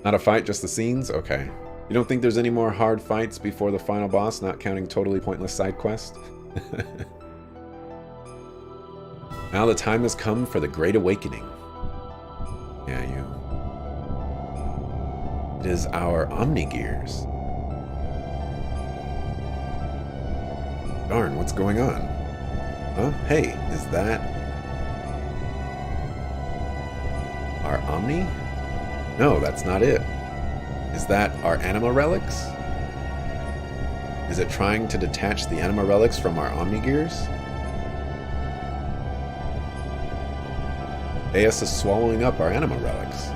Not a fight, just the scenes? Okay. You don't think there's any more hard fights before the final boss, not counting totally pointless side quests? Now the time has come for the Great Awakening. Yeah, It is our Omnigears. Darn, what's going on? Huh? Hey, is that our Omni? No, that's not it. Is that our Anima Relics? Is it trying to detach the Anima Relics from our Omnigears? Deus is swallowing up our Anima Relics.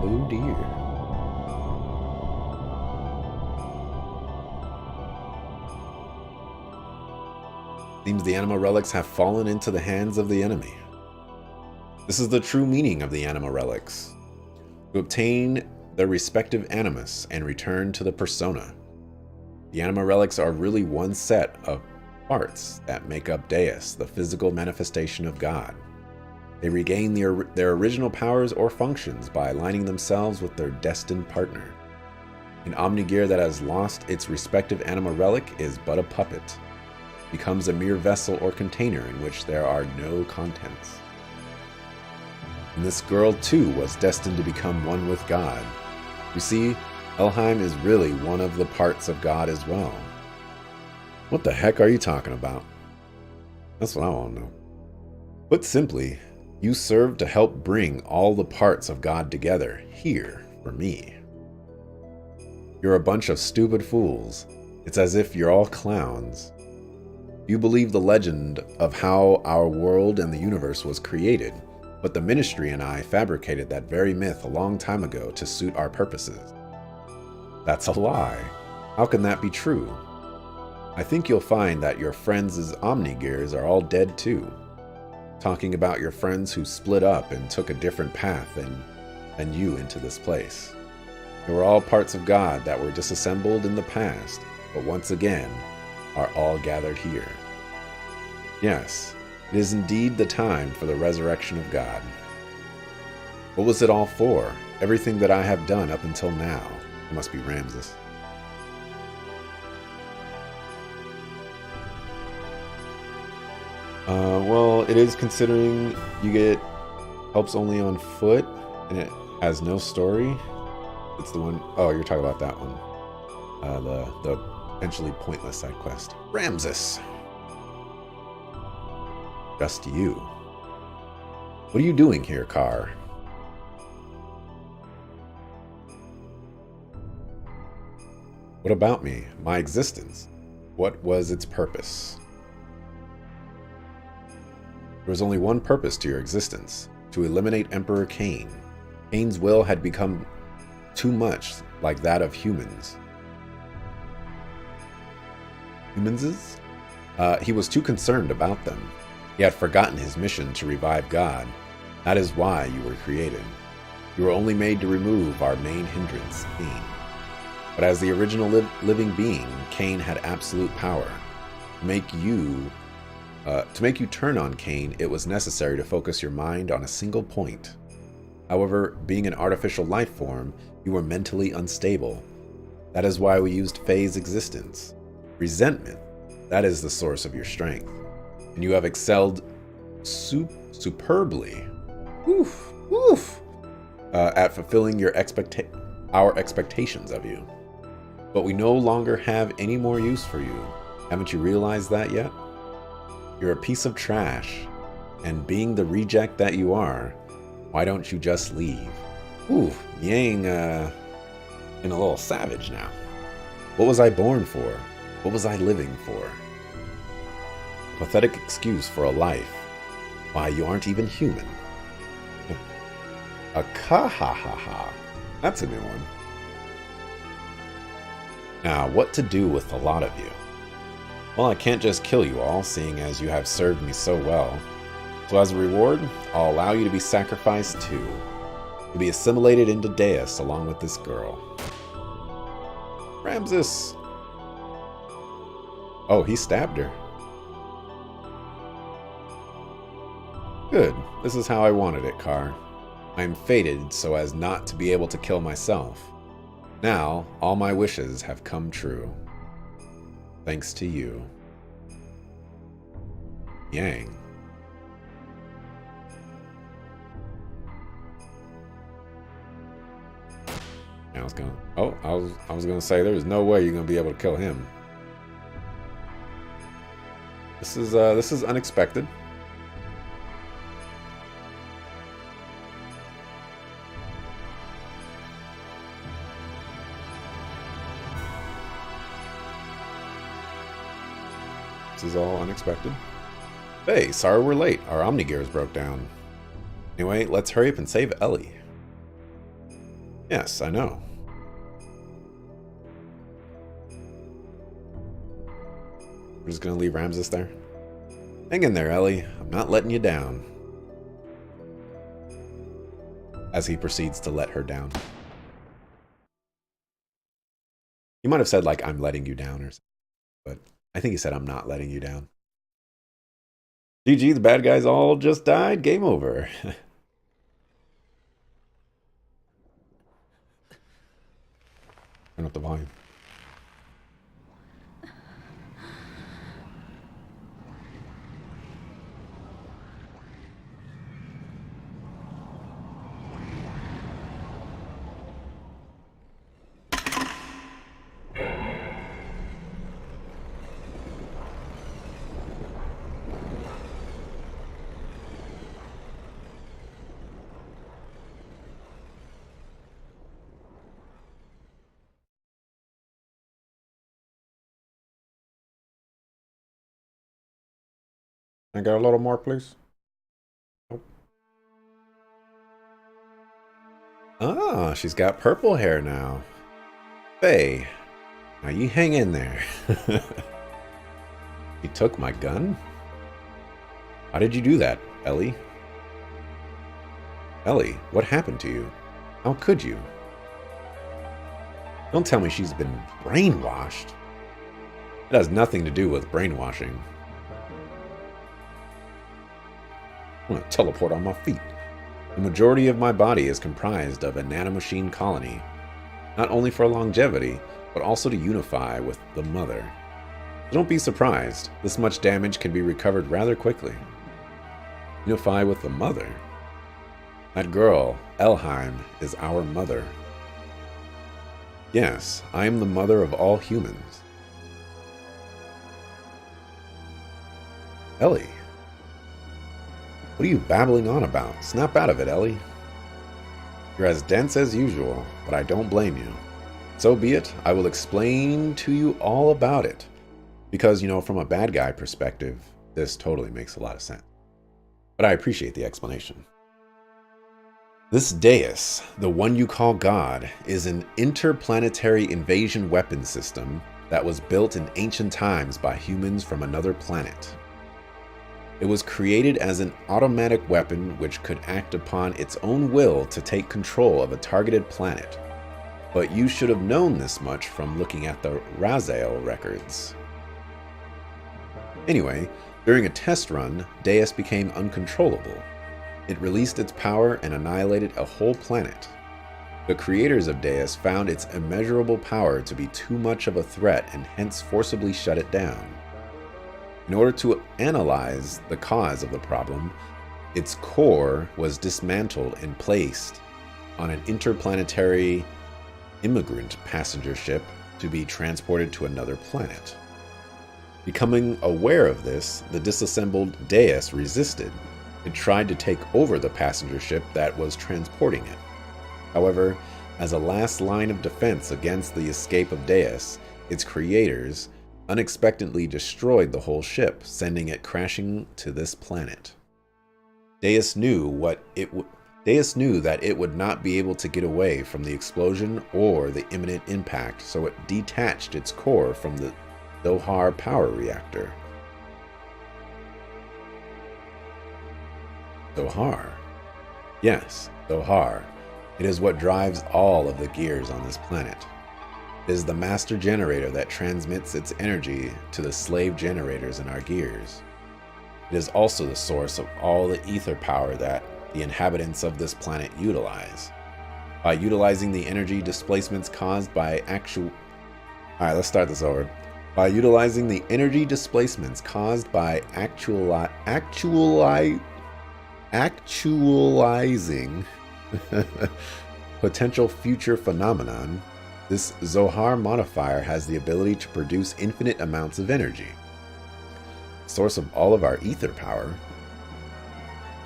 Oh dear. Seems the Anima Relics have fallen into the hands of the enemy. This is the true meaning of the Anima Relics. To obtain their respective animus and return to the persona. The Anima Relics are really one set of parts that make up Deus, the physical manifestation of God. They regain their original powers or functions by aligning themselves with their destined partner. An Omnigear that has lost its respective Anima Relic is but a puppet, becomes a mere vessel or container in which there are no contents. And this girl too was destined to become one with God. You see, Helheim is really one of the parts of God as well. What the heck are you talking about? That's what I want to know. Put simply, you serve to help bring all the parts of God together here for me. You're a bunch of stupid fools. It's as if you're all clowns. You believe the legend of how our world and the universe was created, but the ministry and I fabricated that very myth a long time ago to suit our purposes. That's a lie. How can that be true? I think you'll find that your friends' Omnigears are all dead too. Talking about your friends who split up and took a different path than you into this place. They were all parts of God that were disassembled in the past, but once again are all gathered here. Yes, it is indeed the time for the resurrection of God. What was it all for? Everything that I have done up until now. It must be Ramses. Well, it is considering you get helps only on foot, and it has no story. It's the one, oh, you're talking about that one. The potentially pointless side quest. Ramses! Just you. What are you doing here, Car? What about me? My existence? What was its purpose? There was only one purpose to your existence, to eliminate Emperor Cain. Cain's will had become too much like that of humans. Humanses? He was too concerned about them. He had forgotten his mission to revive God. That is why you were created. You were only made to remove our main hindrance, Cain. But as the original living being, Cain had absolute power. To make you turn on Cain, it was necessary to focus your mind on a single point. However, being an artificial life form, you were mentally unstable. That is why we used Faye's existence. Resentment, that is the source of your strength. And you have excelled superbly at fulfilling our expectations of you. But we no longer have any more use for you. Haven't you realized that yet? You're a piece of trash, and being the reject that you are, why don't you just leave? Ooh, Yang, in a little savage now. What was I born for? What was I living for? A pathetic excuse for a life. Why, you aren't even human. A ka-ha-ha-ha. That's a new one. Now, what to do with the lot of you? Well, I can't just kill you all, seeing as you have served me so well. So as a reward, I'll allow you to be sacrificed too. To be assimilated into Deus along with this girl. Ramses! Oh, he stabbed her. Good. This is how I wanted it, Car. I am fated so as not to be able to kill myself. Now, all my wishes have come true. Thanks to you. Yang. I was gonna say there's no way you're gonna be able to kill him. This is unexpected. This is all unexpected. Hey, sorry we're late. Our Omnigears broke down. Anyway, let's hurry up and save Ellie. Yes, I know. We're just gonna leave Ramses there. Hang in there, Ellie. I'm not letting you down. As he proceeds to let her down. He might have said, like, I'm letting you down or something. But I think he said, I'm not letting you down. GG, the bad guys all just died. Game over. Turn up the volume. I got a little more, please. Nope. Ah, she's got purple hair now. Faye, now you hang in there. You took my gun? How did you do that, Ellie? Ellie, what happened to you? How could you? Don't tell me she's been brainwashed. It has nothing to do with brainwashing. I'm going to teleport on my feet. The majority of my body is comprised of a nanomachine colony, not only for longevity, but also to unify with the mother. So don't be surprised, this much damage can be recovered rather quickly. Unify with the mother? That girl, Elheim, is our mother. Yes, I am the mother of all humans. Ellie. What are you babbling on about? Snap out of it, Ellie. You're as dense as usual, but I don't blame you. So be it, I will explain to you all about it. Because, you know, from a bad guy perspective, this totally makes a lot of sense. But I appreciate the explanation. This Deus, the one you call God, is an interplanetary invasion weapon system that was built in ancient times by humans from another planet. It was created as an automatic weapon which could act upon its own will to take control of a targeted planet. But you should have known this much from looking at the Raziel records. Anyway, during a test run, Deus became uncontrollable. It released its power and annihilated a whole planet. The creators of Deus found its immeasurable power to be too much of a threat and hence forcibly shut it down. In order to analyze the cause of the problem, its core was dismantled and placed on an interplanetary immigrant passenger ship to be transported to another planet. Becoming aware of this, the disassembled Deus resisted. It tried to take over the passenger ship that was transporting it. However, as a last line of defense against the escape of Deus, its creators unexpectedly destroyed the whole ship, sending it crashing to this planet. Deus knew that it would not be able to get away from the explosion or the imminent impact, so it detached its core from the Zohar power reactor. Zohar? Yes, Zohar. It is what drives all of the gears on this planet. It is the master generator that transmits its energy to the slave generators in our gears. It is also the source of all the ether power that the inhabitants of this planet utilize. By utilizing the energy displacements caused by Alright, let's start this over. By utilizing the energy displacements caused by actualizing potential future phenomenon, this Zohar modifier has the ability to produce infinite amounts of energy. Source of all of our ether power.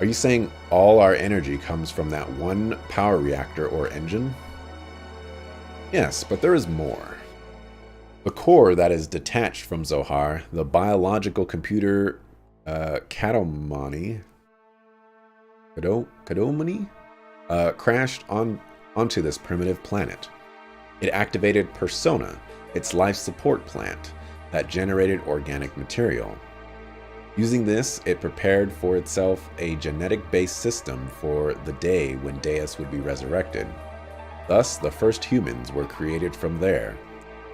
Are you saying all our energy comes from that one power reactor or engine? Yes, but there is more. The core that is detached from Zohar, the biological computer Kadomani, crashed onto this primitive planet. It activated Persona, its life support plant, that generated organic material. Using this, it prepared for itself a genetic-based system for the day when Deus would be resurrected. Thus, the first humans were created from there,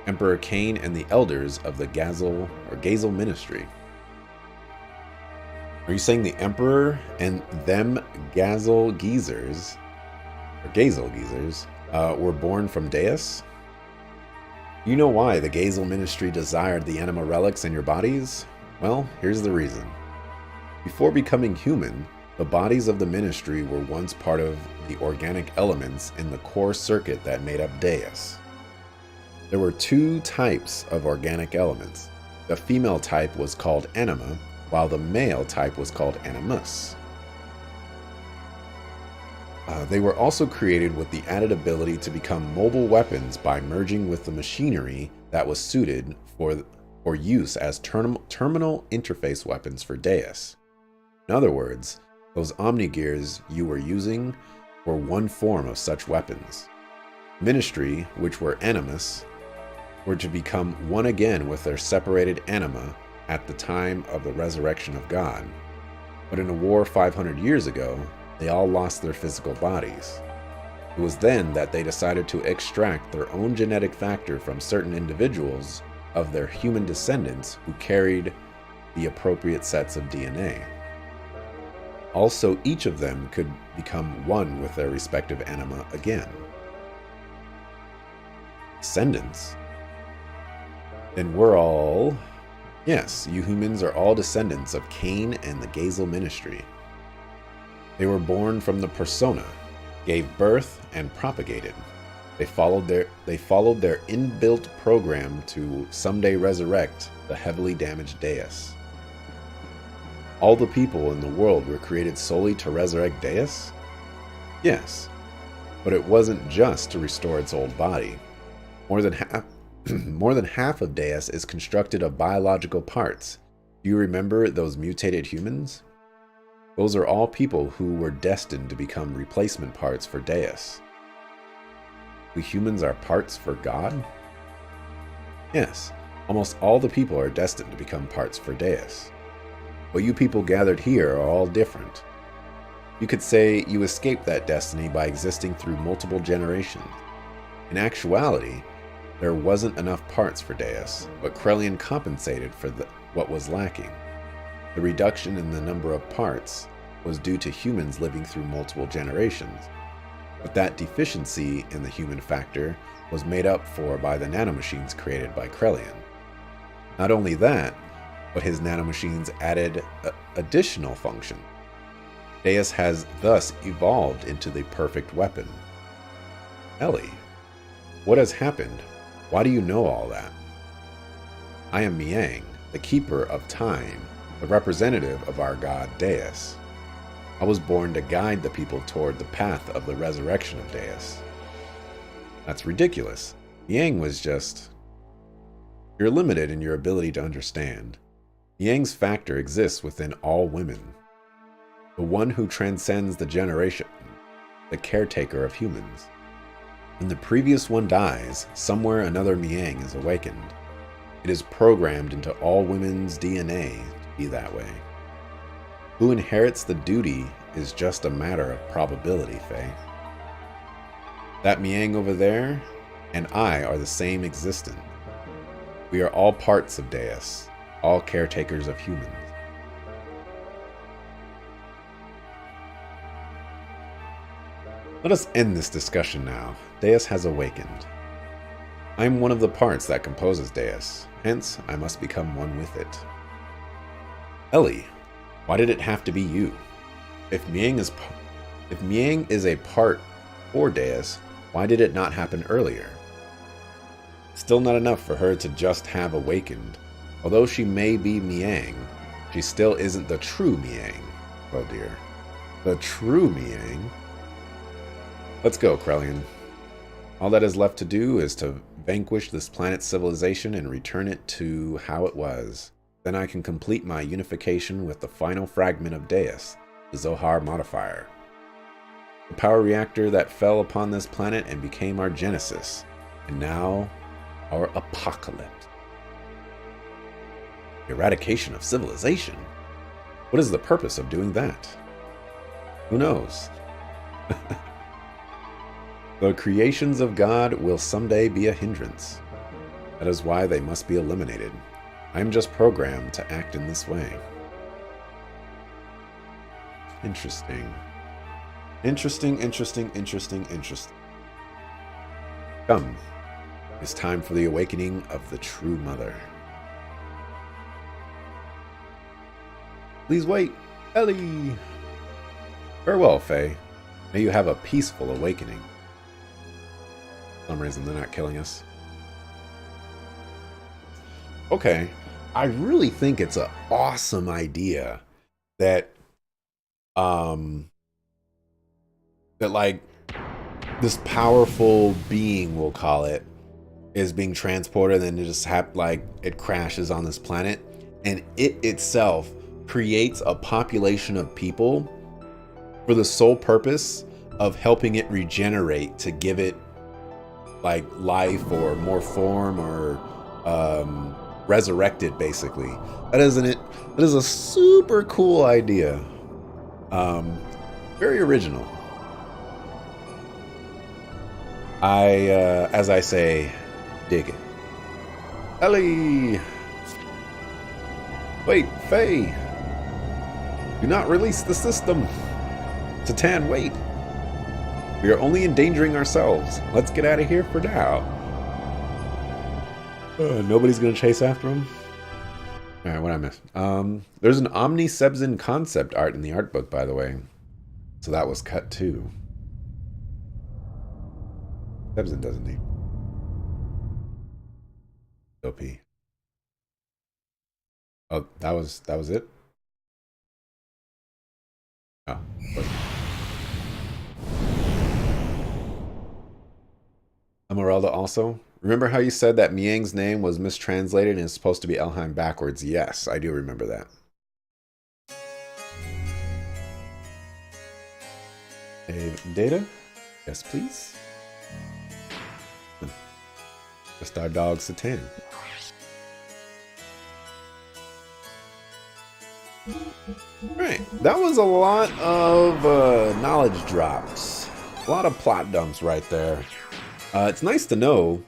Emperor Cain and the elders of the Gazel ministry. Are you saying the Emperor and them Gazel-Geezers were born from Deus? You know why the Gazel ministry desired the anima relics in your bodies? Well, here's the reason. Before becoming human, the bodies of the ministry were once part of the organic elements in the core circuit that made up Deus. There were two types of organic elements. The female type was called anima, while the male type was called animus. They were also created with the added ability to become mobile weapons by merging with the machinery that was suited for use as terminal interface weapons for Deus. In other words, those Omnigears you were using were one form of such weapons. Ministry, which were animus, were to become one again with their separated anima at the time of the resurrection of God. But in a war 500 years ago, they all lost their physical bodies. It was then that they decided to extract their own genetic factor from certain individuals of their human descendants who carried the appropriate sets of DNA. Also, each of them could become one with their respective anima again. Descendants? Then we're all... Yes, you humans are all descendants of Cain and the Gazel ministry. They were born from the persona, gave birth, and propagated. They followed their inbuilt program to someday resurrect the heavily damaged Deus. All the people in the world were created solely to resurrect Deus? Yes, but it wasn't just to restore its old body. More than half of Deus is constructed of biological parts. Do you remember those mutated humans? Those are all people who were destined to become replacement parts for Deus. We humans are parts for God? Yes, almost all the people are destined to become parts for Deus. But you people gathered here are all different. You could say you escaped that destiny by existing through multiple generations. In actuality, there wasn't enough parts for Deus, but Krelian compensated for what was lacking. The reduction in the number of parts was due to humans living through multiple generations, but that deficiency in the human factor was made up for by the nanomachines created by Krelian. Not only that, but his nanomachines added additional function. Deus has thus evolved into the perfect weapon. Ellie, what has happened? Why do you know all that? I am Miang, the keeper of time, the representative of our god Deus. I was born to guide the people toward the path of the resurrection of Deus. That's ridiculous. Miang was just... You're limited in your ability to understand. Miang's factor exists within all women. The one who transcends the generation, the caretaker of humans. When the previous one dies, somewhere another Miang is awakened. It is programmed into all women's DNA to be that way. Who inherits the duty is just a matter of probability, Faye. That Miang over there, and I are the same existent. We are all parts of Deus, all caretakers of humans. Let us end this discussion now. Deus has awakened. I am one of the parts that composes Deus, hence I must become one with it. Ellie, why did it have to be you? If Miang is a part for Deus, why did it not happen earlier? Still not enough for her to just have awakened. Although she may be Miang, she still isn't the true Miang. Oh dear. The true Miang? Let's go, Krellian. All that is left to do is to vanquish this planet's civilization and return it to how it was. Then I can complete my unification with the final fragment of Deus, the Zohar modifier. The power reactor that fell upon this planet and became our genesis, and now our apocalypse. Eradication of civilization? What is the purpose of doing that? Who knows? The creations of God will someday be a hindrance. That is why they must be eliminated. I am just programmed to act in this way. Interesting. Interesting. Come. It's time for the awakening of the true mother. Please wait, Ellie! Farewell, Faye. May you have a peaceful awakening. For some reason, they're not killing us. Okay. I really think it's an awesome idea that, like, this powerful being, we'll call it, is being transported and it just it crashes on this planet, and it itself creates a population of people for the sole purpose of helping it regenerate to give it like life or more form or resurrected, basically. That is a super cool idea. Very original. As I say, dig it. Ellie! Wait, Faye! Do not release the system! Titan, wait! We are only endangering ourselves. Let's get out of here for now. Nobody's gonna chase after him? Alright, what I missed? There's an Omni Sebzin concept art in the art book, by the way. So that was cut too. Sebzin doesn't need. OP. Oh, that was it? Oh. But. Emeralda also. Remember how you said that Miang's name was mistranslated and is supposed to be Elheim backwards? Yes, I do remember that. Save data? Yes, please. Just our dog Satan. Right, that was a lot of knowledge drops. A lot of plot dumps right there. It's nice to know.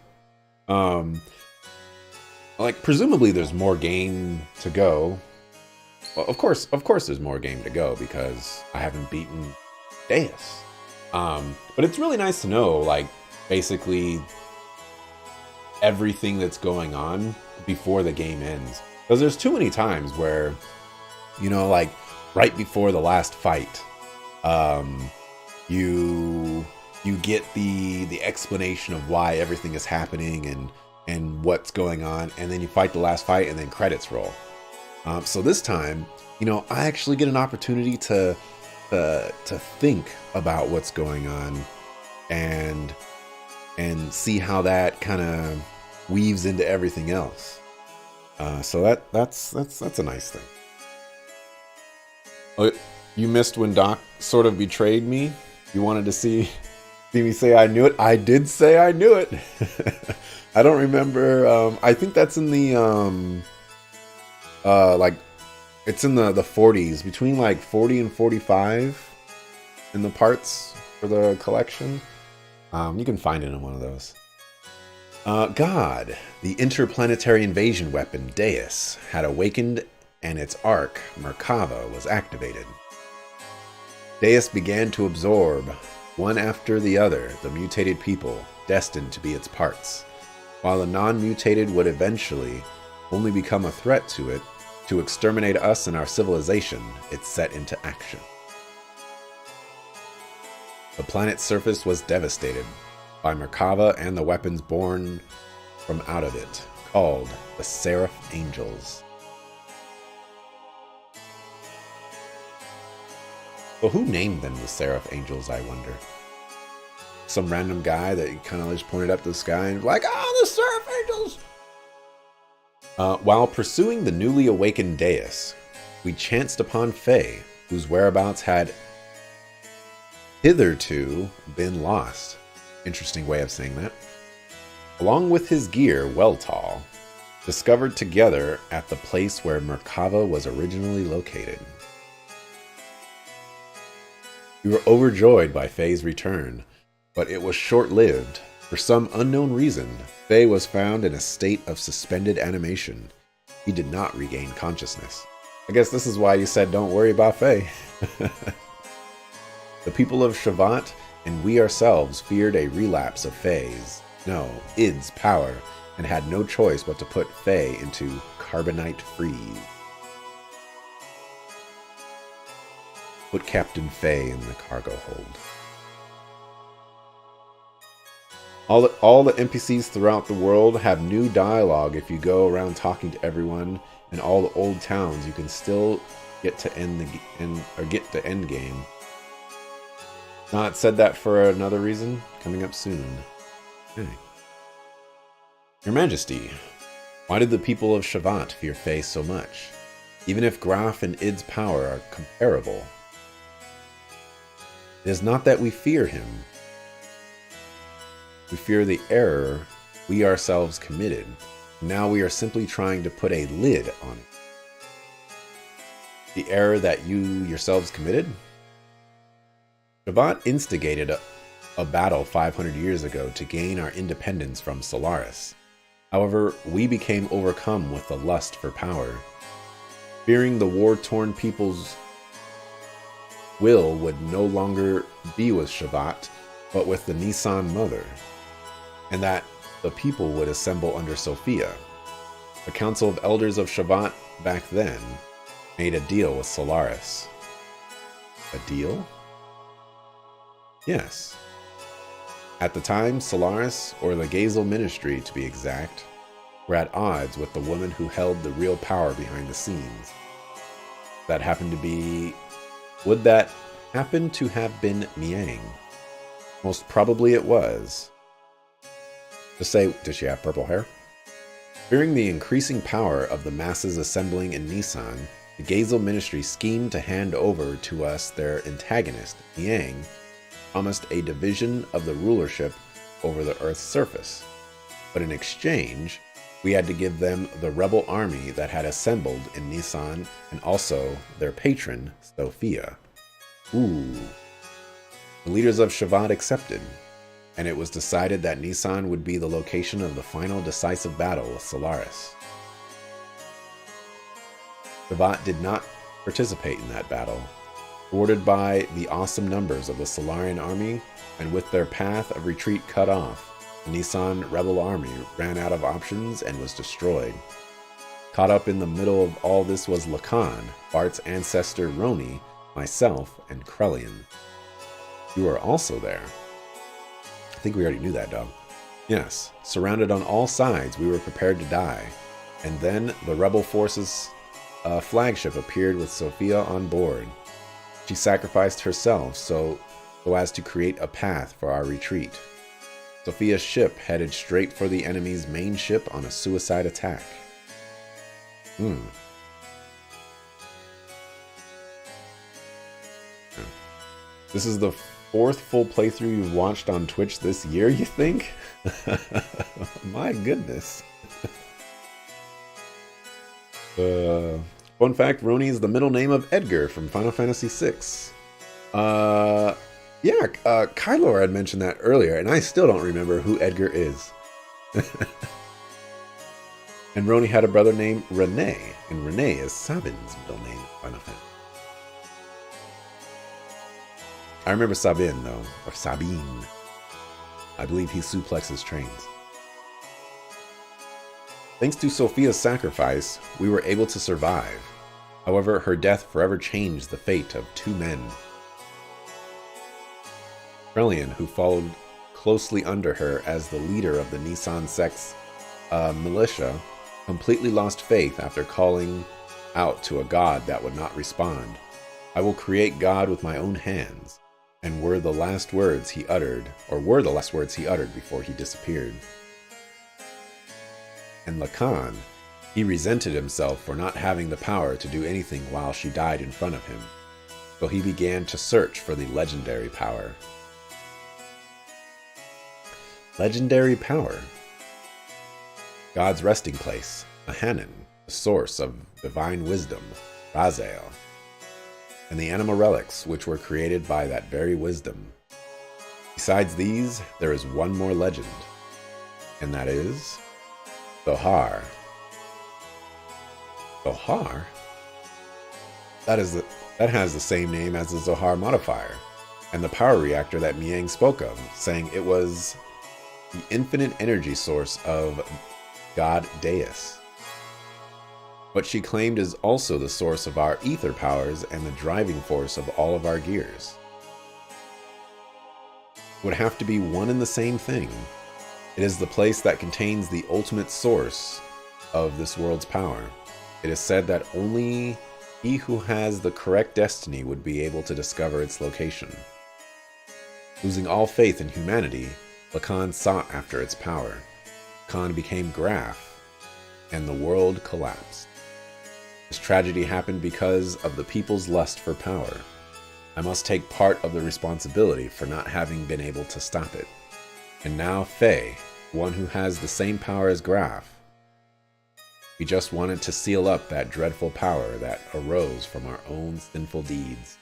Like, presumably there's more game to go. Well, of course there's more game to go because I haven't beaten Deus. But it's really nice to know, like, basically everything that's going on before the game ends. Because there's too many times where, you know, like, right before the last fight, you get the explanation of why everything is happening and what's going on, and then you fight the last fight, and then credits roll. So this time, you know, I actually get an opportunity to think about what's going on and see how that kind of weaves into everything else. So that's a nice thing. Oh, you missed when Doc sort of betrayed me. You wanted to see me say I knew it. I did say I knew it. I don't remember. I think that's in the like, it's in the 40s, between like 40 and 45 in the parts for the collection. You can find it in one of those. God, the interplanetary invasion weapon Deus, had awakened and its arc, Merkava, was activated. Deus began to absorb, one after the other, the mutated people destined to be its parts, while the non-mutated would eventually only become a threat to it to exterminate us and our civilization. It set into action. The planet's surface was devastated by Merkava and the weapons born from out of it, called the Seraph Angels. Well, who named them the Seraph Angels, I wonder? Some random guy that kind of just pointed up to the sky and was like, "Oh, the Seraph Angels!" While pursuing the newly awakened Deus, we chanced upon Faye, whose whereabouts had hitherto been lost. Interesting way of saying that. Along with his gear, Weltall, discovered together at the place where Merkava was originally located. We were overjoyed by Faye's return, but it was short-lived. For some unknown reason, Faye was found in a state of suspended animation. He did not regain consciousness. I guess this is why you said don't worry about Faye. The people of Shavat and we ourselves feared a relapse of Faye's, Id's power, and had no choice but to put Faye into carbonite freeze. Put Captain Faye in the cargo hold. All the NPCs throughout the world have new dialogue if you go around talking to everyone. In all the old towns, you can still get to end game. Not said that for another reason. Coming up soon. Okay. Your Majesty, why did the people of Shavat fear Faye so much? Even if Graf and Id's power are comparable, it is not that we fear him. We fear the error we ourselves committed. Now we are simply trying to put a lid on it. The error that you yourselves committed? Shavat instigated a battle 500 years ago to gain our independence from Solaris. However, we became overcome with the lust for power. Fearing the war-torn people's will would no longer be with Shavat, but with the Nisan Mother, and that the people would assemble under Sophia. The Council of Elders of Shavat back then made a deal with Solaris. A deal? Yes. At the time, Solaris, or the Gazel Ministry to be exact, were at odds with the woman who held the real power behind the scenes. Would that happen to have been Miang? Most probably it was. To say, did she have purple hair? Fearing the increasing power of the masses assembling in Nisan, the Gazel Ministry schemed to hand over to us their antagonist, Miang, promised a division of the rulership over the Earth's surface. But in exchange, we had to give them the rebel army that had assembled in Nisan and also their patron, Sophia. Ooh. The leaders of Shavat accepted, and it was decided that Nisan would be the location of the final decisive battle with Solaris. Shavat did not participate in that battle. Thwarted by the awesome numbers of the Solarian army, and with their path of retreat cut off, the Nisan rebel army ran out of options and was destroyed. Caught up in the middle of all this was Lacan, Bart's ancestor Roni, myself, and Krellian. You were also there. I think we already knew that, dog. Yes, surrounded on all sides, we were prepared to die. And then the rebel forces' flagship appeared with Sophia on board. She sacrificed herself so as to create a path for our retreat. Sophia's ship headed straight for the enemy's main ship on a suicide attack. This is the fourth full playthrough you've watched on Twitch this year, you think? My goodness. Fun fact, Roni is the middle name of Edgar from Final Fantasy VI. Kylor had mentioned that earlier, and I still don't remember who Edgar is. And Roni had a brother named Rene, and Rene is Sabin's middle name in Final Fantasy. I remember Sabin, though, or Sabine. I believe he suplexes trains. Thanks to Sophia's sacrifice, we were able to survive. However, her death forever changed the fate of 2 men. Krelian, who followed closely under her as the leader of the Nissan Sex militia, completely lost faith after calling out to a god that would not respond. I will create God with my own hands, and were the last words he uttered before he disappeared. And Lacan, he resented himself for not having the power to do anything while she died in front of him, so he began to search for the legendary power. Legendary power. God's resting place, Ahanan, the source of divine wisdom, Raziel, and the anima relics which were created by that very wisdom. Besides these, there is one more legend, and that is Zohar. Zohar? That has the same name as the Zohar modifier, and the power reactor that Miang spoke of, saying it was the infinite energy source of God Deus. What she claimed is also the source of our ether powers and the driving force of all of our gears. It would have to be one and the same thing. It is the place that contains the ultimate source of this world's power. It is said that only he who has the correct destiny would be able to discover its location. Losing all faith in humanity, Lacan sought after its power. Khan became Graf, and the world collapsed. This tragedy happened because of the people's lust for power. I must take part of the responsibility for not having been able to stop it. And now Faye, one who has the same power as Graf. We just wanted to seal up that dreadful power that arose from our own sinful deeds.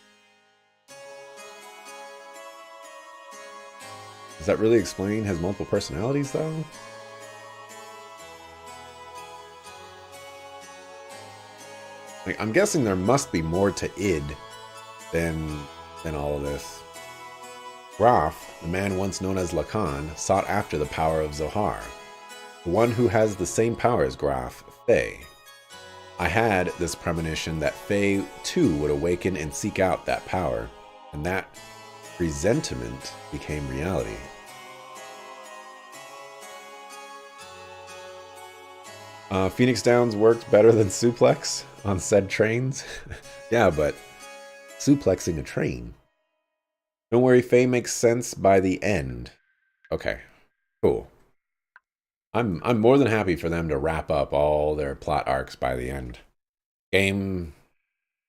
Does that really explain his multiple personalities, though? Like, I'm guessing there must be more to id than all of this. Graf, the man once known as Lacan, sought after the power of Zohar. The one who has the same power as Graf, Faye. I had this premonition that Faye too would awaken and seek out that power, and that presentiment became reality. Phoenix Downs worked better than suplex on said trains. Yeah, but suplexing a train. Don't worry, Faye makes sense by the end. Okay, cool. I'm more than happy for them to wrap up all their plot arcs by the end. Game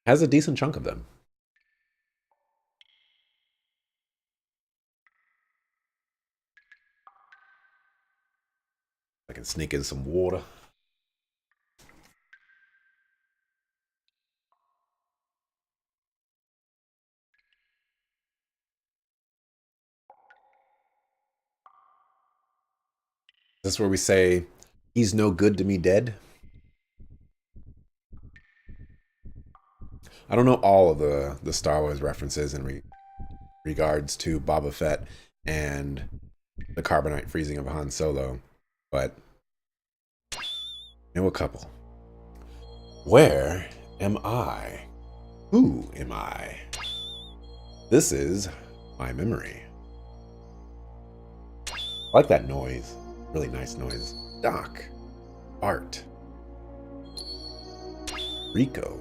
has a decent chunk of them. I can sneak in some water. Is this where we say, he's no good to me dead? I don't know all of the Star Wars references in regards to Boba Fett and the carbonite freezing of Han Solo, but I know a couple. Where am I? Who am I? This is my memory. I like that noise. Really nice noise. Doc. Art. Rico.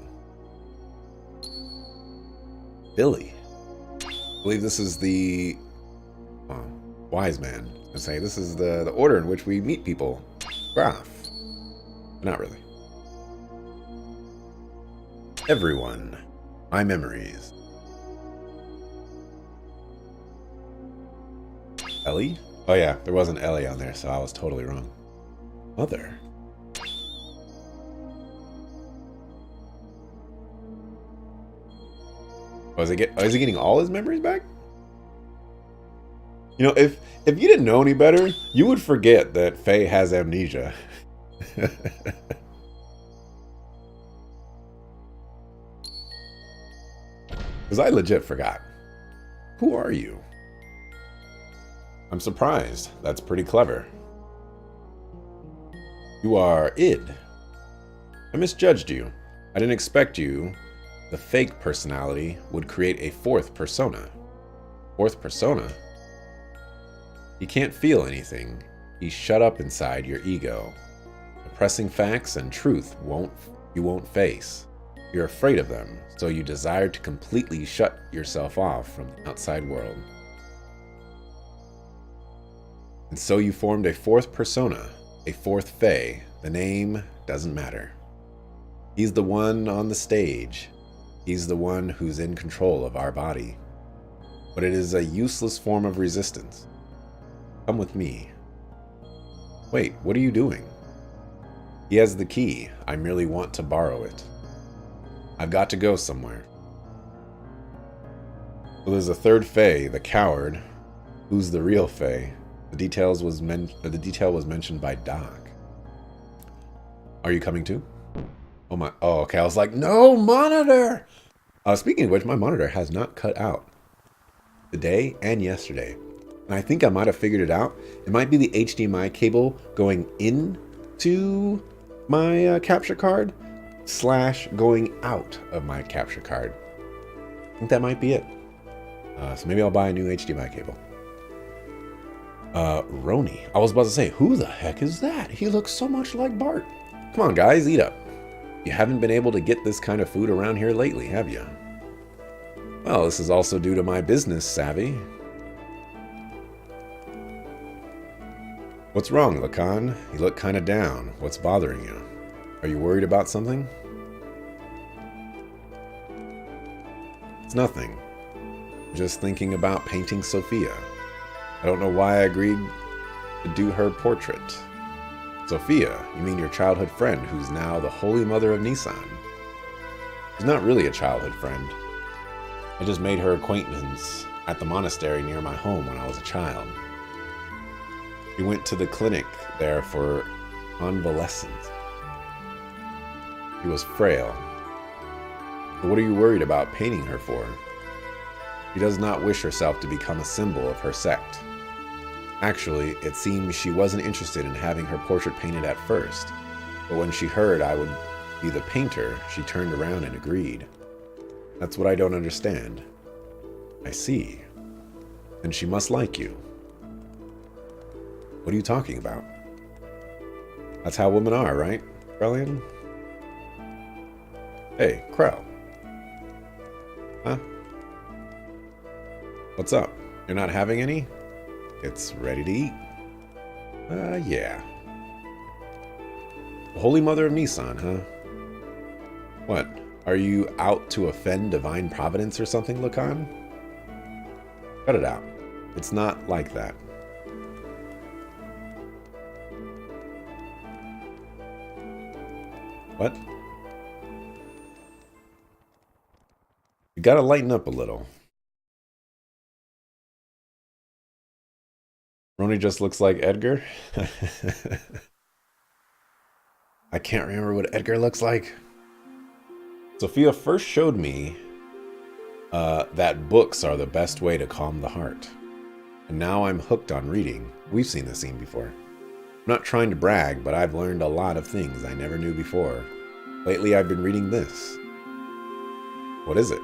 Billy. I believe this is the wise man. I was gonna say this is the order in which we meet people. Graf. Not really. Everyone. My memories. Ellie? Oh yeah, there wasn't Ellie on there, so I was totally wrong. Mother. Oh, is he getting all his memories back? You know, if you didn't know any better, you would forget that Faye has amnesia. Because I legit forgot. Who are you? I'm surprised. That's pretty clever. You are id. I misjudged you. I didn't expect you, the fake personality, would create a fourth persona. Fourth persona? You can't feel anything. He's shut up inside your ego. Oppressing facts and truth you won't face. You're afraid of them, so you desire to completely shut yourself off from the outside world. And so you formed a fourth persona, a fourth Fae. The name doesn't matter. He's the one on the stage. He's the one who's in control of our body. But it is a useless form of resistance. Come with me. Wait, what are you doing? He has the key. I merely want to borrow it. I've got to go somewhere. So there's a third Fae, the coward. Who's the real Fae? The detail was mentioned by Doc. Are you coming too? Oh my! Oh, okay. I was like, no monitor. Speaking of which, my monitor has not cut out today and yesterday, and I think I might have figured it out. It might be the HDMI cable going into my capture card / going out of my capture card. I think that might be it. So maybe I'll buy a new HDMI cable. Roni. I was about to say, who the heck is that? He looks so much like Bart. Come on, guys, eat up. You haven't been able to get this kind of food around here lately, have you? Well, this is also due to my business savvy. What's wrong, Lacan? You look kind of down. What's bothering you? Are you worried about something? It's nothing. Just thinking about painting Sophia. I don't know why I agreed to do her portrait. Sophia, you mean your childhood friend who's now the Holy Mother of Nissan? She's not really a childhood friend. I just made her acquaintance at the monastery near my home when I was a child. We went to the clinic there for convalescence. She was frail. But what are you worried about painting her for? She does not wish herself to become a symbol of her sect. Actually, it seems she wasn't interested in having her portrait painted at first, but when she heard I would be the painter, she turned around and agreed. That's what I don't understand. I see. Then she must like you. What are you talking about? That's how women are, right, Krellian? Hey, Krell. Huh? What's up? You're not having any? It's ready to eat. Yeah. The Holy Mother of Nissan, huh? What? Are you out to offend divine providence or something, Lacan? Cut it out. It's not like that. What? You gotta lighten up a little. Roni just looks like Edgar. I can't remember what Edgar looks like. Sophia first showed me that books are the best way to calm the heart. And now I'm hooked on reading. We've seen this scene before. I'm not trying to brag, but I've learned a lot of things I never knew before. Lately I've been reading this. What is it?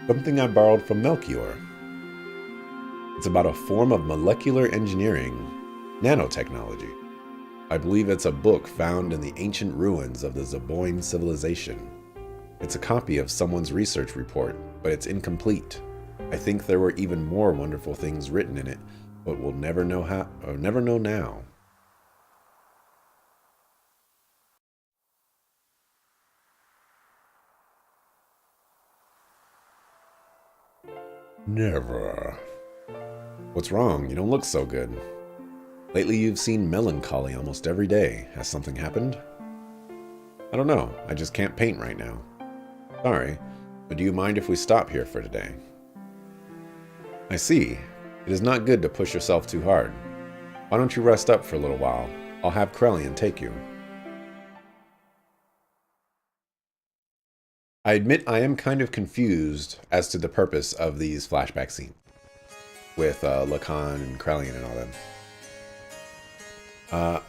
Something I borrowed from Melchior. It's about a form of molecular engineering, nanotechnology. I believe it's a book found in the ancient ruins of the Zeboyne civilization. It's a copy of someone's research report, but it's incomplete. I think there were even more wonderful things written in it, but we'll never know how, or never know now. Never. What's wrong? You don't look so good. Lately you've seen melancholy almost every day. Has something happened? I don't know. I just can't paint right now. Sorry, but do you mind if we stop here for today? I see. It is not good to push yourself too hard. Why don't you rest up for a little while? I'll have Krelian take you. I admit I am kind of confused as to the purpose of these flashback scenes with Lacan and Krelian and all them.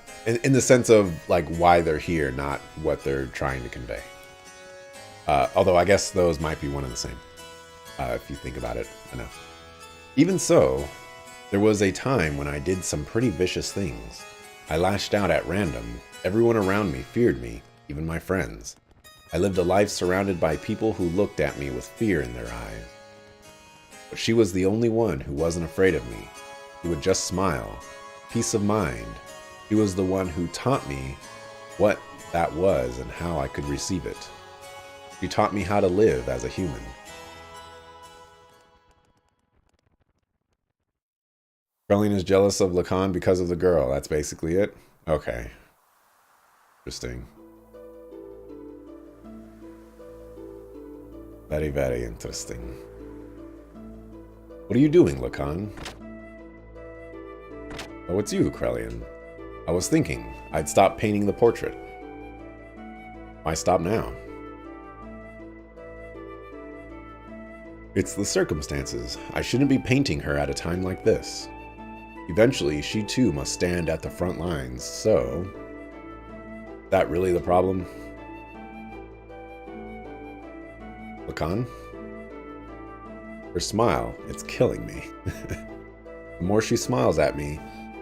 In the sense of like why they're here, not what they're trying to convey. Although I guess those might be one and the same, if you think about it enough. Even so, there was a time when I did some pretty vicious things. I lashed out at random. Everyone around me feared me, even my friends. I lived a life surrounded by people who looked at me with fear in their eyes. But she was the only one who wasn't afraid of me. She would just smile. Peace of mind. She was the one who taught me what that was and how I could receive it. She taught me how to live as a human. Krelian is jealous of Lacan because of the girl. That's basically it? Okay. Interesting. Very, very interesting. What are you doing, Lacan? Oh, it's you, Krelian. I was thinking I'd stop painting the portrait. Why stop now? It's the circumstances. I shouldn't be painting her at a time like this. Eventually, she too must stand at the front lines, so... That really the problem? Lacan? Her smile, it's killing me. The more she smiles at me,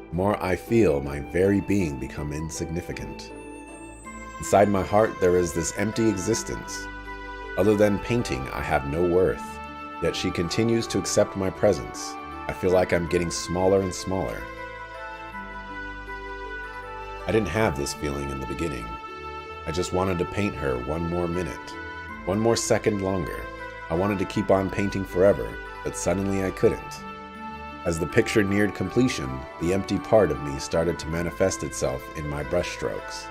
the more I feel my very being become insignificant. Inside my heart, there is this empty existence. Other than painting, I have no worth. Yet she continues to accept my presence. I feel like I'm getting smaller and smaller. I didn't have this feeling in the beginning. I just wanted to paint her one more minute, one more second longer. I wanted to keep on painting forever, but suddenly I couldn't. As the picture neared completion, the empty part of me started to manifest itself in my brushstrokes.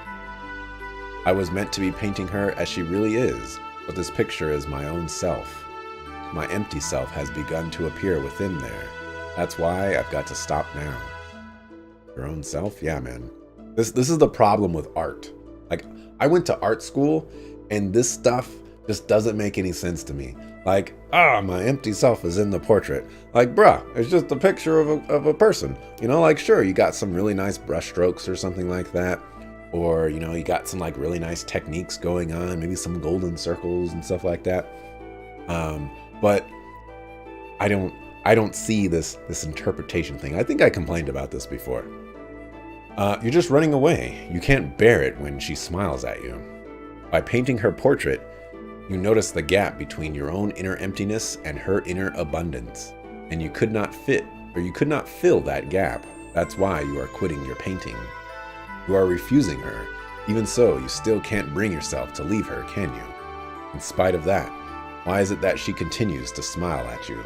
I was meant to be painting her as she really is, but this picture is my own self. My empty self has begun to appear within there. That's why I've got to stop now. Your own self? Yeah, man. This is the problem with art. Like, I went to art school, and this stuff just doesn't make any sense to me. Like, my empty self is in the portrait. Like, bruh, it's just a picture of a person. You know, like, sure, you got some really nice brush strokes or something like that. Or, you know, you got some, like, really nice techniques going on. Maybe some golden circles and stuff like that. But I don't see this interpretation thing. I think I complained about this before. You're just running away. You can't bear it when she smiles at you. By painting her portrait, you notice the gap between your own inner emptiness and her inner abundance. And you could not fill that gap. That's why you are quitting your painting. You are refusing her. Even so, you still can't bring yourself to leave her, can you? In spite of that, why is it that she continues to smile at you?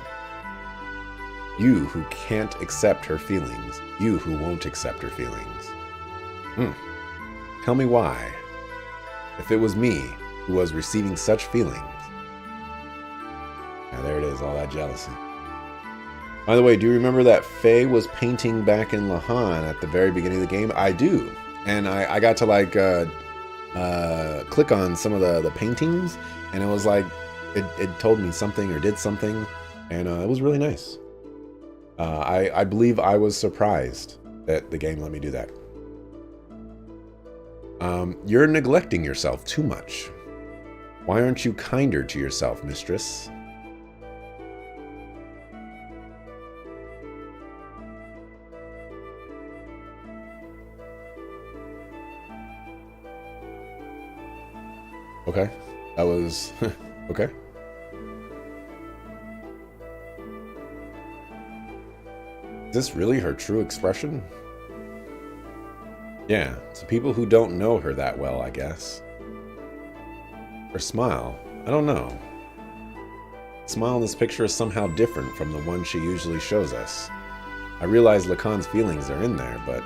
You who can't accept her feelings. You who won't accept her feelings. Tell me why. If it was me who was receiving such feelings. Now there it is, all that jealousy. By the way, do you remember that Faye was painting back in Lahan at the very beginning of the game? I do. And I got to like click on some of the paintings, and it was like, it told me something or did something, and it was really nice. I believe I was surprised that the game let me do that. You're neglecting yourself too much. Why aren't you kinder to yourself, mistress? Okay, that was okay. Is this really her true expression? Yeah, to people who don't know her that well, I guess. Her smile, I don't know. The smile in this picture is somehow different from the one she usually shows us. I realize Lacan's feelings are in there, but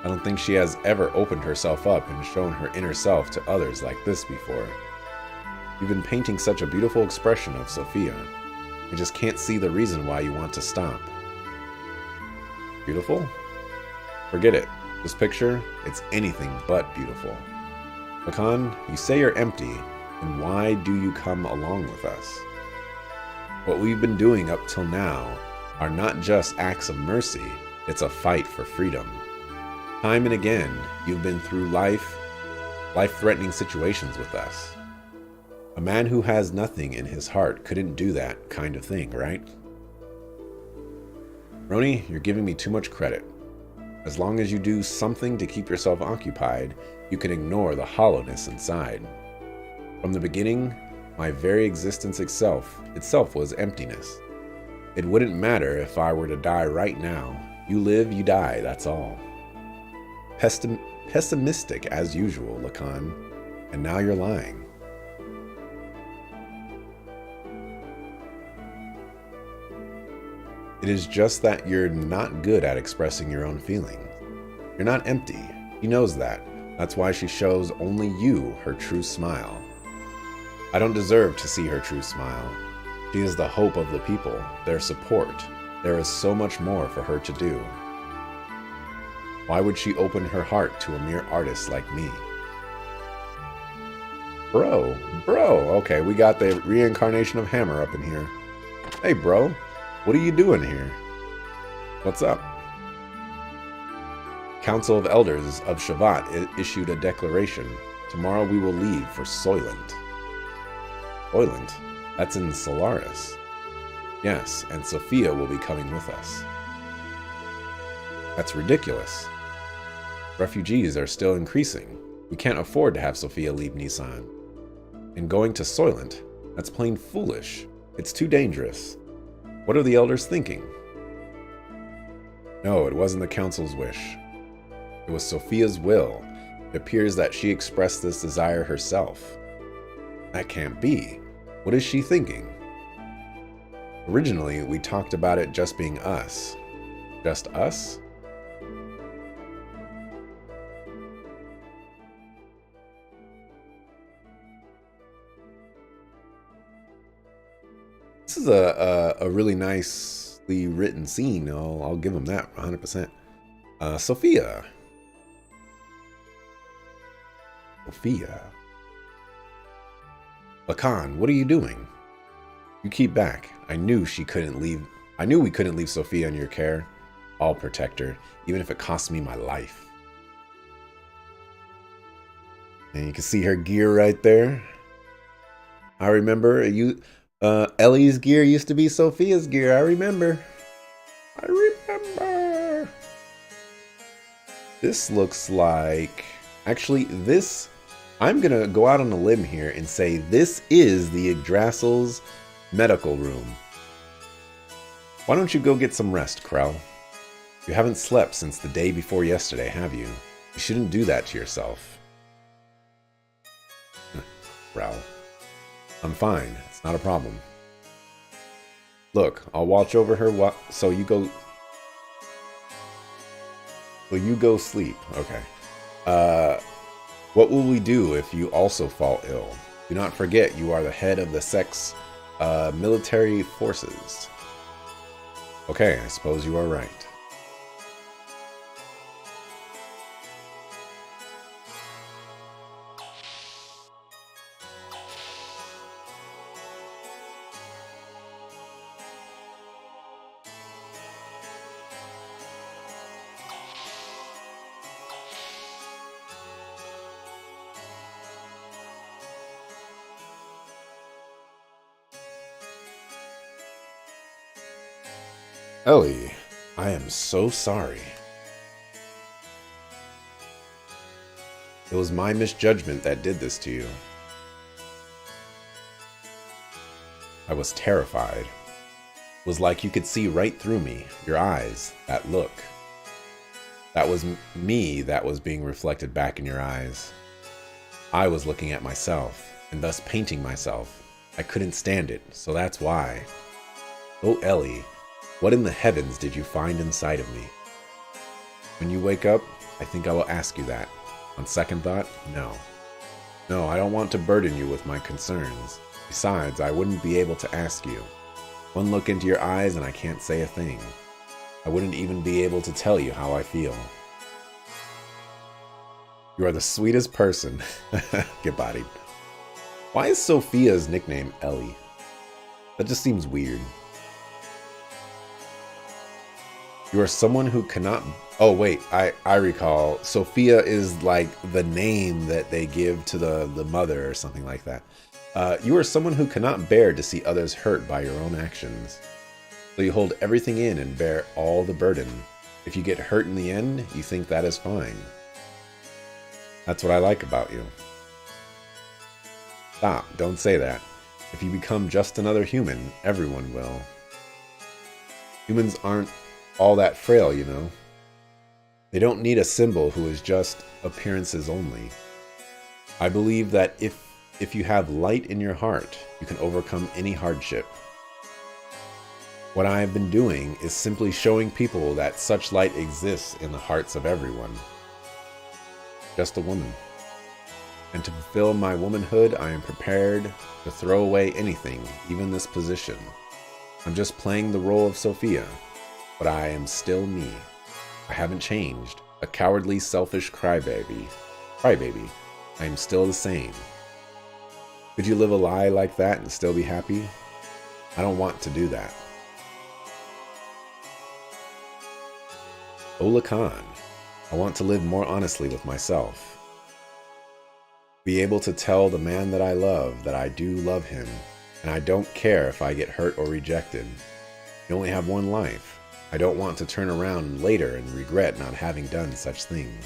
I don't think she has ever opened herself up and shown her inner self to others like this before. You've been painting such a beautiful expression of Sophia. I just can't see the reason why you want to stop. Beautiful? Forget it. This picture, it's anything but beautiful. Lacan, you say you're empty, and why do you come along with us? What we've been doing up till now are not just acts of mercy, it's a fight for freedom. Time and again, you've been through life-threatening situations with us. A man who has nothing in his heart couldn't do that kind of thing, right? Roni, you're giving me too much credit. As long as you do something to keep yourself occupied, you can ignore the hollowness inside. From the beginning, my very existence itself was emptiness. It wouldn't matter if I were to die right now. You live, you die, that's all. Pessimistic as usual, Lacan. And now you're lying. It is just that you're not good at expressing your own feelings. You're not empty. He knows that. That's why she shows only you her true smile. I don't deserve to see her true smile. She is the hope of the people, their support. There is so much more for her to do. Why would she open her heart to a mere artist like me? Bro, okay, we got the reincarnation of Hammer up in here. Hey bro, what are you doing here? What's up? Council of Elders of Shavat issued a declaration. Tomorrow we will leave for Soylent. Soylent? That's in Solaris. Yes, and Sophia will be coming with us. That's ridiculous. Refugees are still increasing. We can't afford to have Sophia leave Nissan. And going to Soylent, that's plain foolish. It's too dangerous. What are the elders thinking? No, it wasn't the council's wish. It was Sophia's will. It appears that she expressed this desire herself. That can't be. What is she thinking? Originally, we talked about it just being us. Just us? This is a really nicely written scene. I'll give him that 100%. Sophia. Lacan, what are you doing? You keep back. I knew we couldn't leave Sophia in your care. I'll protect her, even if it costs me my life. And you can see her gear right there. I remember Ellie's gear used to be Sophia's gear. I remember. This looks like... Actually, this... I'm going to go out on a limb here and say this is the Yggdrasil's medical room. Why don't you go get some rest, Krell? You haven't slept since the day before yesterday, have you? You shouldn't do that to yourself. Krell. I'm fine. It's not a problem. Look, I'll watch over her so you go sleep. Okay. What will we do if you also fall ill? Do not forget you are the head of the Sex military forces. Okay, I suppose you are right. Ellie, I am so sorry. It was my misjudgment that did this to you. I was terrified. It was like you could see right through me, your eyes, that look. That was me that was being reflected back in your eyes. I was looking at myself, and thus painting myself. I couldn't stand it, so that's why. Oh, Ellie. What in the heavens did you find inside of me? When you wake up, I think I will ask you that. On second thought, no. No, I don't want to burden you with my concerns. Besides, I wouldn't be able to ask you. One look into your eyes and I can't say a thing. I wouldn't even be able to tell you how I feel. You are the sweetest person. Get bodied. Why is Sophia's nickname Ellie? That just seems weird. You are someone who cannot... Oh, wait. I recall. Sophia is like the name that they give to the mother or something like that. You are someone who cannot bear to see others hurt by your own actions. So you hold everything in and bear all the burden. If you get hurt in the end, you think that is fine. That's what I like about you. Stop, don't say that. If you become just another human, everyone will. Humans aren't all that frail, you know. They don't need a symbol who is just appearances only. I believe that if you have light in your heart, you can overcome any hardship. What I have been doing is simply showing people that such light exists in the hearts of everyone. Just a woman. And to fulfill my womanhood, I am prepared to throw away anything, even this position. I'm just playing the role of Sophia, but I am still me. I haven't changed. A cowardly, selfish crybaby. I am still the same. Could you live a lie like that and still be happy? I don't want to do that. O Lacan, I want to live more honestly with myself. Be able to tell the man that I love that I do love him, and I don't care if I get hurt or rejected. You only have one life. I don't want to turn around later and regret not having done such things.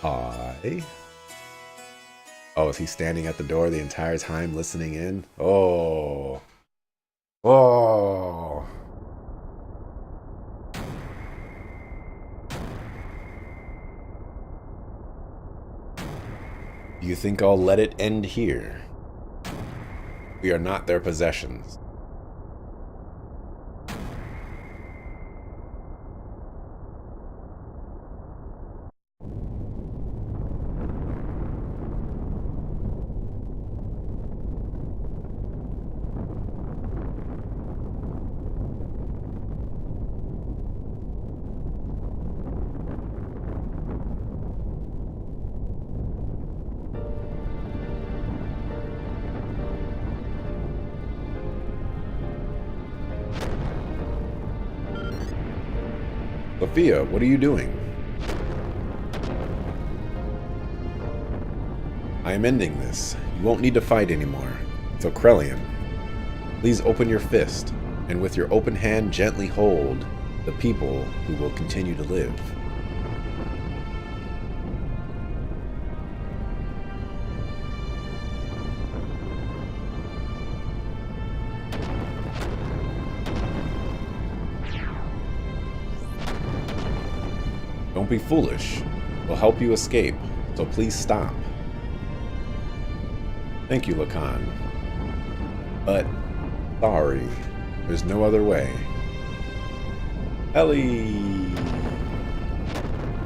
Oh, is he standing at the door the entire time listening in? Oh. Do you think I'll let it end here? We are not their possessions. Sophia, what are you doing? I am ending this. You won't need to fight anymore. So Krellian, please open your fist, and with your open hand gently hold the people who will continue to live. Don't be foolish. We'll help you escape, so please stop. Thank you, Lacan. But, sorry, there's no other way. Ellie!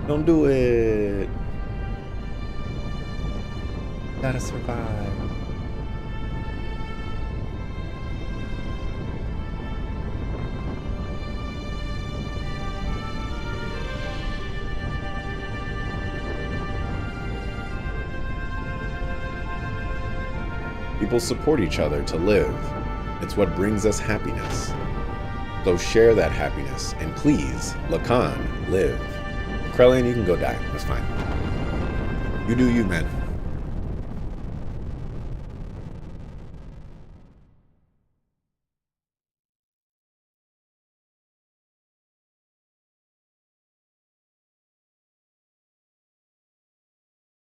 Don't do it! Gotta survive. People support each other to live. It's what brings us happiness. So share that happiness, and please, Lacan, live. Krellian, you can go die. That's fine. You do you, man.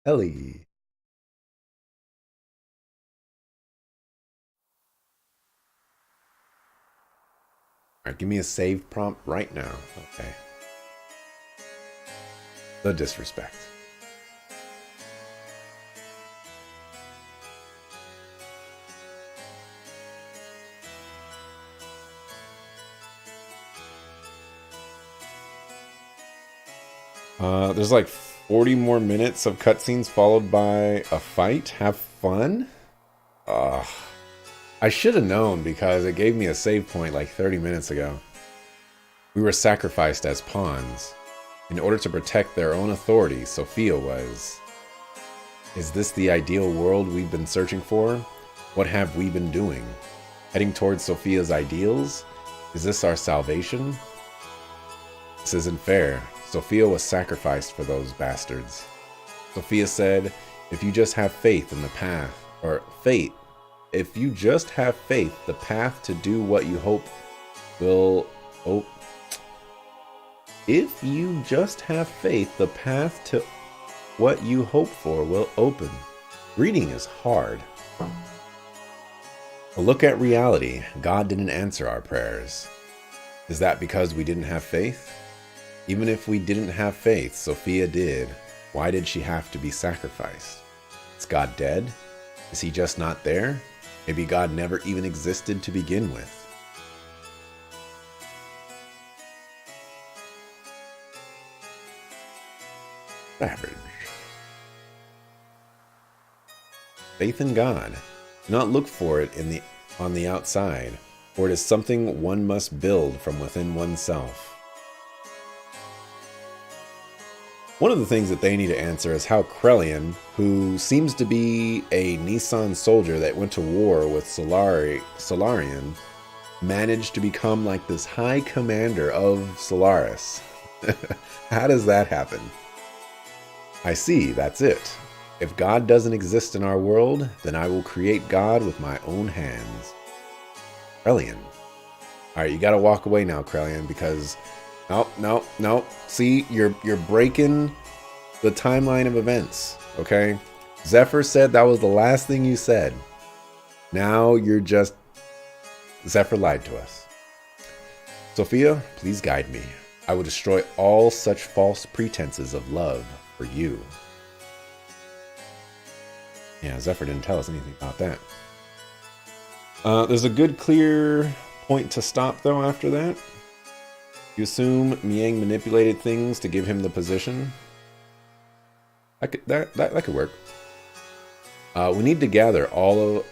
Ellie. Alright, give me a save prompt right now. Okay. The disrespect. There's like 40 more minutes of cutscenes followed by a fight. Have fun. I I should have known because it gave me a save point like 30 minutes ago. We were sacrificed as pawns. In order to protect their own authority, Sophia was. Is this the ideal world we've been searching for? What have we been doing? Heading towards Sophia's ideals? Is this our salvation? This isn't fair. Sophia was sacrificed for those bastards. Sophia said, if you just have faith in the path, or fate, if you just have faith, the path to do what you hope will... Oh. If you just have faith, the path to what you hope for will open. Reading is hard. A look at reality. God didn't answer our prayers. Is that because we didn't have faith? Even if we didn't have faith, Sophia did. Why did she have to be sacrificed? Is God dead? Is he just not there? Maybe God never even existed to begin with. Average. Faith in God. Do not look for it on the outside, for it is something one must build from within oneself. One of the things that they need to answer is how Krelian, who seems to be a Nissan soldier that went to war with Solarian, managed to become like this high commander of Solaris. How does that happen? I see, that's it. If God doesn't exist in our world, then I will create God with my own hands. Krelian. Alright, you gotta walk away now, Krelian, because... No. See, you're breaking the timeline of events, okay? Zephyr said that was the last thing you said. Now you're just... Zephyr lied to us. Sophia, please guide me. I will destroy all such false pretenses of love for you. Yeah, Zephyr didn't tell us anything about that. There's a good, clear point to stop, though, after that. You assume Miang manipulated things to give him the position. That could work. We need to gather all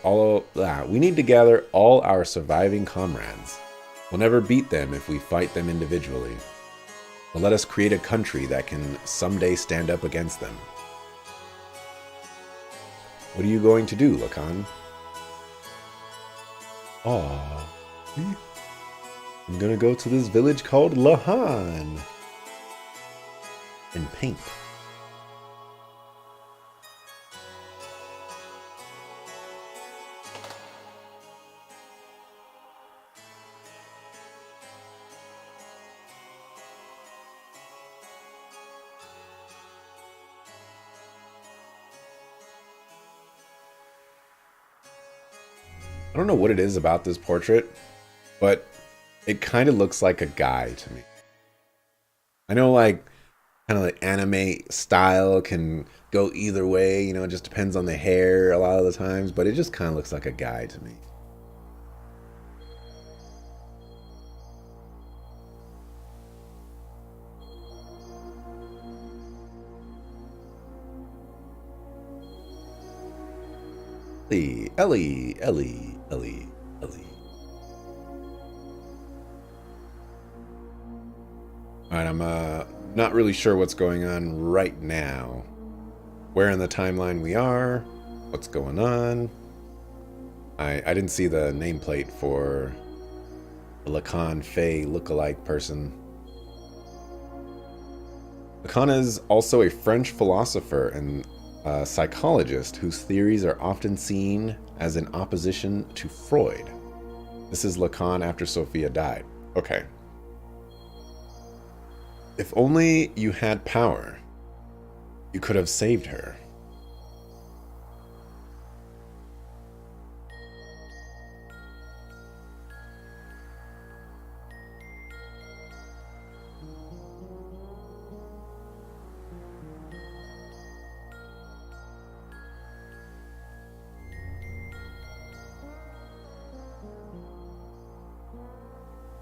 our surviving comrades. We'll never beat them if we fight them individually. But let us create a country that can someday stand up against them. What are you going to do, Lacan? Aww. I'm gonna go to this village called Lahan. In pink. I don't know what it is about this portrait, but it kind of looks like a guy to me. I know, like, kind of like anime style can go either way, you know, it just depends on the hair a lot of the times, but it just kind of looks like a guy to me. Ellie. Alright, I'm not really sure what's going on right now. Where in the timeline we are, what's going on. I didn't see the nameplate for the Lacan Fey lookalike person. Lacan is also a French philosopher and psychologist whose theories are often seen as in opposition to Freud. This is Lacan after Sophia died. Okay. If only you had power, you could have saved her.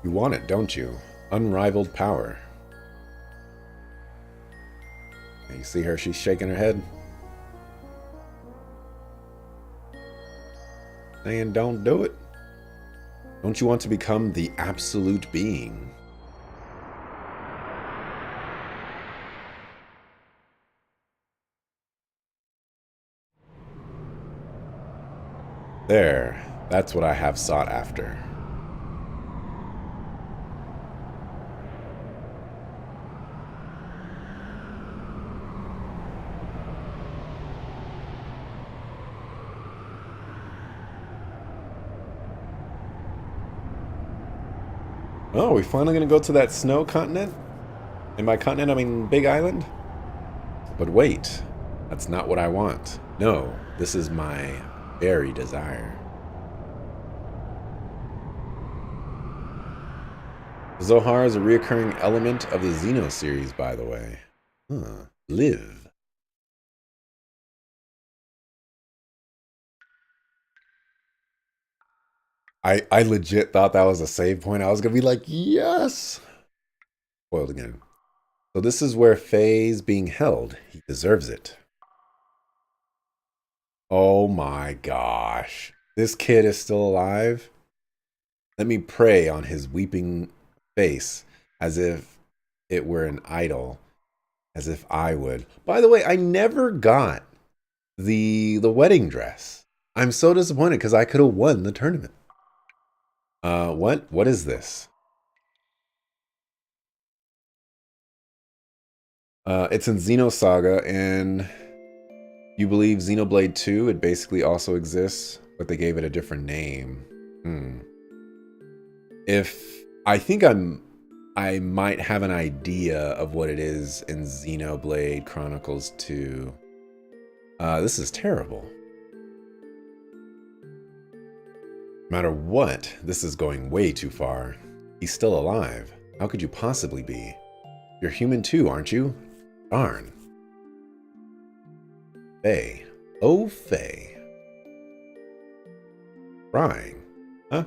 You want it, don't you? Unrivaled power. You see her, she's shaking her head. saying don't do it. Don't you want to become the absolute being? There, that's what I have sought after. Oh, we finally gonna go to that snow continent? And by continent, I mean big island? But wait, that's not what I want. No, this is my very desire. Zohar is a reoccurring element of the Xeno series, by the way. Huh. Live. I legit thought that was a save point. I was gonna be like, yes! Spoiled again. So this is where Faye's being held. He deserves it. Oh my gosh. This kid is still alive? Let me pray on his weeping face as if it were an idol. As if I would. By the way, I never got the wedding dress. I'm so disappointed because I could have won the tournament. What is this? It's in Xenosaga, and you believe Xenoblade 2, it basically also exists, but they gave it a different name. I might have an idea of what it is in Xenoblade Chronicles 2. This is terrible. No matter what, this is going way too far. He's still alive. How could you possibly be? You're human too, aren't you? Darn. Faye. Oh, Faye. Crying. Huh?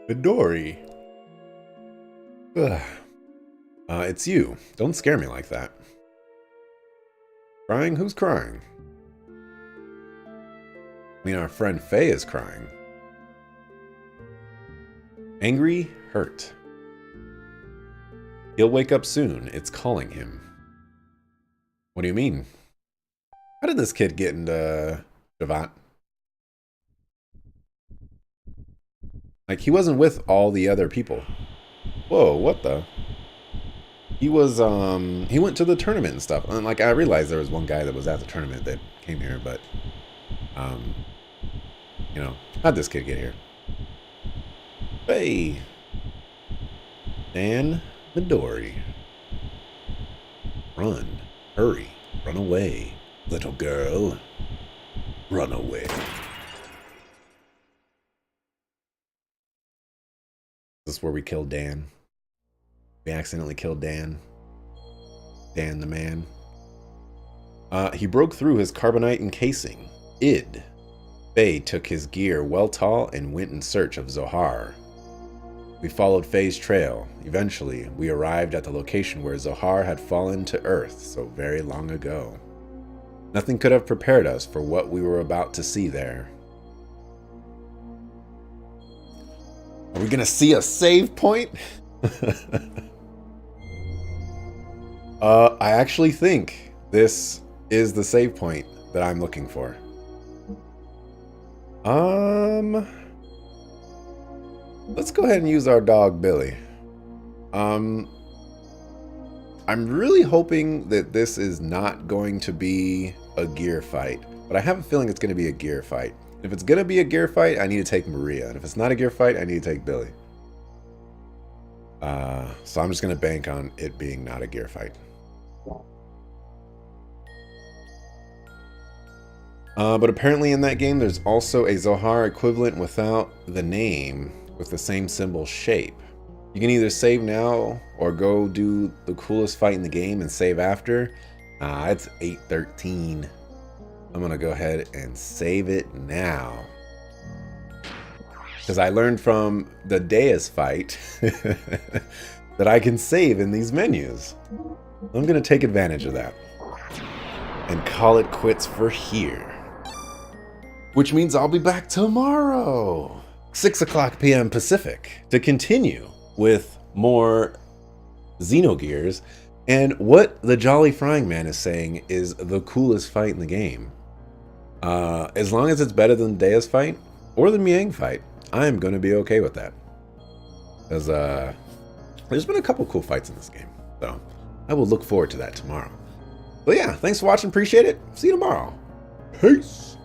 Midori. Ugh. It's you. Don't scare me like that. Crying? Who's crying? I mean, our friend Faye is crying. Angry, hurt. He'll wake up soon. It's calling him. What do you mean? How did this kid get into Javat? Like, he wasn't with all the other people. Whoa, what the? He was, he went to the tournament and stuff. And, like, I realized there was one guy that was at the tournament that came here, but, you know, how'd this kid get here? Hey! Dan Midori. Run. Hurry. Run away. Little girl. Run away. This is where we killed Dan. We accidentally killed Dan. Dan the man. He broke through his carbonite encasing. Id. Faye took his gear well tall and went in search of Zohar. We followed Faye's trail. Eventually, we arrived at the location where Zohar had fallen to earth so very long ago. Nothing could have prepared us for what we were about to see there. Are we gonna see a save point? I actually think this is the save point that I'm looking for. Let's go ahead and use our dog Billy. I'm really hoping that this is not going to be a gear fight, but I have a feeling it's going to be a gear fight. If it's going to be a gear fight, I need to take Maria, and if it's not a gear fight, I need to take Billy. So I'm just going to bank on it being not a gear fight. But apparently in that game, there's also a Zohar equivalent without the name, with the same symbol shape. You can either save now or go do the coolest fight in the game and save after. It's 8:13. I'm gonna go ahead and save it now. Because I learned from the Deus fight that I can save in these menus. I'm gonna take advantage of that. and call it quits for here. Which means I'll be back tomorrow, 6 o'clock p.m. Pacific, to continue with more Xenogears. And what the Jolly Frying Man is saying is the coolest fight in the game. As long as it's better than Dea's fight or the Miang fight, I'm going to be okay with that. Because there's been a couple cool fights in this game. So I will look forward to that tomorrow. But yeah, thanks for watching. Appreciate it. See you tomorrow. Peace.